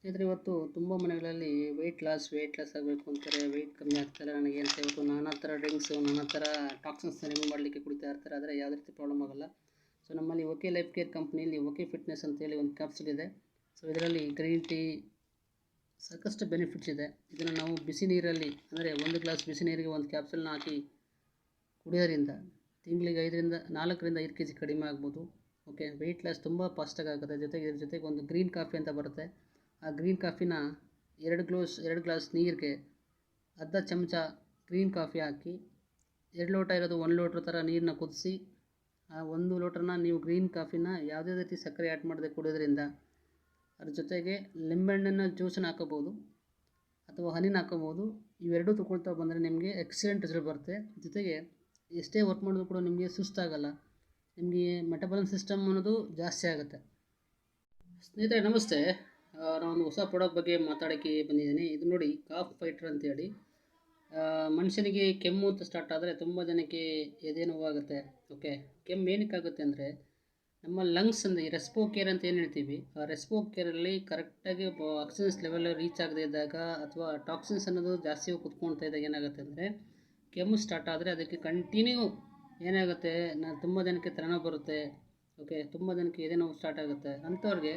ಸ್ನೇಹಿತರೆ, ಇವತ್ತು ತುಂಬ ಮನೆಗಳಲ್ಲಿ ವೆಯ್ಟ್ ಲಾಸ್ ಆಗಬೇಕು ಅಂತಾರೆ, ವೆಯ್ಟ್ ಕಮ್ಮಿ ಆಗ್ತಾರೆ. ನನಗೆ ಅಂತ ಹೇಳ್ಬಿಟ್ಟು ನಾನಾ ಥರ ಡ್ರಿಂಕ್ಸು, ನಾನಾ ಥರ ಟಾಕ್ಸಿನ್ಸ್ನ ರಿಮೂವ್ ಮಾಡಲಿಕ್ಕೆ ಕುಡಿತಾ ಇರ್ತಾರೆ. ಆದರೆ ಯಾವುದೇ ರೀತಿ ಪ್ರಾಬ್ಲಮ್ ಆಗೋಲ್ಲ. ಸೊ ನಮ್ಮಲ್ಲಿ ಓಕೆ ಲೈಫ್ ಕೇರ್ ಕಂಪ್ನಿಯಲ್ಲಿ ಓಕೆ ಫಿಟ್ನೆಸ್ ಅಂತೇಳಿ ಒಂದು ಕ್ಯಾಪ್ಸೂಲ್ ಇದೆ. ಸೊ ಇದರಲ್ಲಿ ಗ್ರೀನ್ ಟೀ ಸಾಕಷ್ಟು ಬೆನಿಫಿಟ್ಸ್ ಇದೆ. ಇದನ್ನು ನಾವು ಬಿಸಿ ನೀರಲ್ಲಿ, ಅಂದರೆ 1 ಗ್ಲಾಸ್ ಬಿಸಿ ನೀರಿಗೆ 1 ಕ್ಯಾಪ್ಸೂಲ್ನ ಹಾಕಿ ಕುಡಿಯೋದ್ರಿಂದ ತಿಂಗಳಿಗೆ 4ರಿಂದ 5 kg ಕಡಿಮೆ ಆಗ್ಬೋದು. ಓಕೆ, ವೆಯ್ಟ್ ಲಾಸ್ ತುಂಬ ಫಾಸ್ಟಾಗಿ ಆಗುತ್ತೆ. ಇದ್ರ ಜೊತೆಗೆ ಒಂದು ಗ್ರೀನ್ ಕಾಫಿ ಅಂತ ಬರುತ್ತೆ. ಆ ಗ್ರೀನ್ ಕಾಫಿನ 2 ಗ್ಲಾಸ್ ನೀರಿಗೆ ಅರ್ಧ ಚಮಚ ಗ್ರೀನ್ ಕಾಫಿ ಹಾಕಿ, 2 ಲೋಟ ಇರೋದು 1 ಲೋಟ ಥರ ನೀರನ್ನ ಕುದಿಸಿ, ಆ 1 ಲೋಟನ ನೀವು ಗ್ರೀನ್ ಕಾಫಿನ ಯಾವುದೇ ರೀತಿ ಸಕ್ಕರೆ ಆ್ಯಡ್ ಮಾಡದೆ ಕುಡಿಯೋದ್ರಿಂದ, ಅದ್ರ ಜೊತೆಗೆ ಲಿಂಬೆಹಣ್ಣಿನ ಜ್ಯೂಸನ್ನ ಹಾಕೋಬೋದು ಅಥವಾ ಹನಿನ ಹಾಕೋಬೋದು. ಇವೆರಡೂ ತಗೊಳ್ತಾ ಬಂದರೆ ನಿಮಗೆ ಎಕ್ಸಲೆಂಟ್ ರಿಸಲ್ಟ್ ಬರುತ್ತೆ. ಜೊತೆಗೆ ಎಷ್ಟೇ ವರ್ಕ್ ಮಾಡಿದ್ರು ಕೂಡ ನಿಮಗೆ ಸುಸ್ತಾಗಲ್ಲ. ನಿಮಗೆ ಮೆಟಬಾಲಿಸಮ್ ಸಿಸ್ಟಮ್ ಅನ್ನೋದು ಜಾಸ್ತಿ ಆಗುತ್ತೆ. ಸ್ನೇಹಿತರೆ ನಮಸ್ತೆ, ನಾನೊಂದು ಹೊಸ ಪ್ರಾಡಕ್ಟ್ ಬಗ್ಗೆ ಮಾತಾಡೋಕ್ಕೆ ಬಂದಿದ್ದೀನಿ. ಇದು ನೋಡಿ, ಕಾಫ್ ಫೈಟರ್ ಅಂತೇಳಿ. ಮನುಷ್ಯನಿಗೆ ಕೆಮ್ಮು ಅಂತ ಸ್ಟಾರ್ಟ್ ಆದರೆ ತುಂಬ ಜನಕ್ಕೆ ಎದೆ ನೋವಾಗುತ್ತೆ. ಓಕೆ, ಕೆಮ್ಮು ಏನಕ್ಕಾಗುತ್ತೆ ಅಂದರೆ ನಮ್ಮ ಲಂಗ್ಸ್ ಅಂದರೆ ರೆಸ್ಪೋ ಕೇರ್ ಅಂತ ಏನು ಹೇಳ್ತೀವಿ, ಆ ರೆಸ್ಪೋ ಕೇರಲ್ಲಿ ಕರೆಕ್ಟಾಗಿ ಆಕ್ಸಿಜನ್ಸ್ ಲೆವೆಲ್ ರೀಚ್ ಆಗದೇ ಇದ್ದಾಗ ಅಥವಾ ಟಾಕ್ಸಿನ್ಸ್ ಅನ್ನೋದು ಜಾಸ್ತಿ ಕುತ್ಕೊಳ್ತಾ ಇದ್ದಾಗ ಏನಾಗುತ್ತೆ ಅಂದರೆ ಕೆಮ್ಮು ಸ್ಟಾರ್ಟ್ ಆದರೆ ಅದಕ್ಕೆ ಕಂಟಿನ್ಯೂ ಏನಾಗುತ್ತೆ, ತುಂಬ ಜನಕ್ಕೆ ತಲೆನೋವು ಬರುತ್ತೆ. ಓಕೆ, ತುಂಬ ಜನಕ್ಕೆ ಎದೆ ನೋವು ಸ್ಟಾರ್ಟ್ ಆಗುತ್ತೆ. ಅಂಥವ್ರಿಗೆ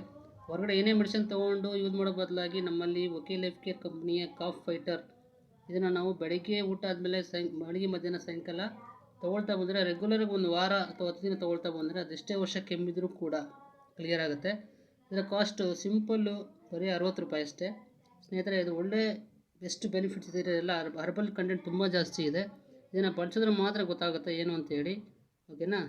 ಹೊರಗಡೆ ಏನೇ ಮೆಡಿಸಿನ್ ತೊಗೊಂಡು ಯೂಸ್ ಮಾಡೋ ಬದಲಾಗಿ ನಮ್ಮಲ್ಲಿ ಓಕೆ ಲೈಫ್ ಕೇರ್ ಕಂಪ್ನಿಯ ಕಾಫ್ ಫೈಟರ್, ಇದನ್ನು ನಾವು ಬೆಳಗ್ಗೆ ಊಟ ಆದಮೇಲೆ ಬೆಳಗ್ಗೆ ಮಧ್ಯಾಹ್ನ ಸಾಯಂಕಾಲ ತೊಗೊಳ್ತಾ ಬಂದರೆ, ರೆಗ್ಯುಲರಾಗಿ 1 ವಾರ ಅಥವಾ 10 ದಿನ ತೊಗೊಳ್ತಾ ಬಂದರೆ ಅದೆಷ್ಟೇ ವರ್ಷ ಕೆಮ್ಮಿದ್ರೂ ಕೂಡ ಕ್ಲಿಯರ್ ಆಗುತ್ತೆ. ಇದರ ಕಾಸ್ಟು ಸಿಂಪಲ್ಲು ಬರೀ 60 ರೂಪಾಯಿ ಅಷ್ಟೇ. ಸ್ನೇಹಿತರೆ, ಇದು ಒಳ್ಳೆ ಬೆಸ್ಟ್ ಬೆನಿಫಿಟ್ಸ್ ಇದೆ. ಇದೆಲ್ಲ ಹರ್ಬಲ್ ಕಂಟೆಂಟ್ ತುಂಬ ಜಾಸ್ತಿ ಇದೆ. ಇದನ್ನು ಬಳಸಿದ್ರೆ ಮಾತ್ರ ಗೊತ್ತಾಗುತ್ತೆ ಏನು ಅಂತೇಳಿ. ಓಕೆನಾ?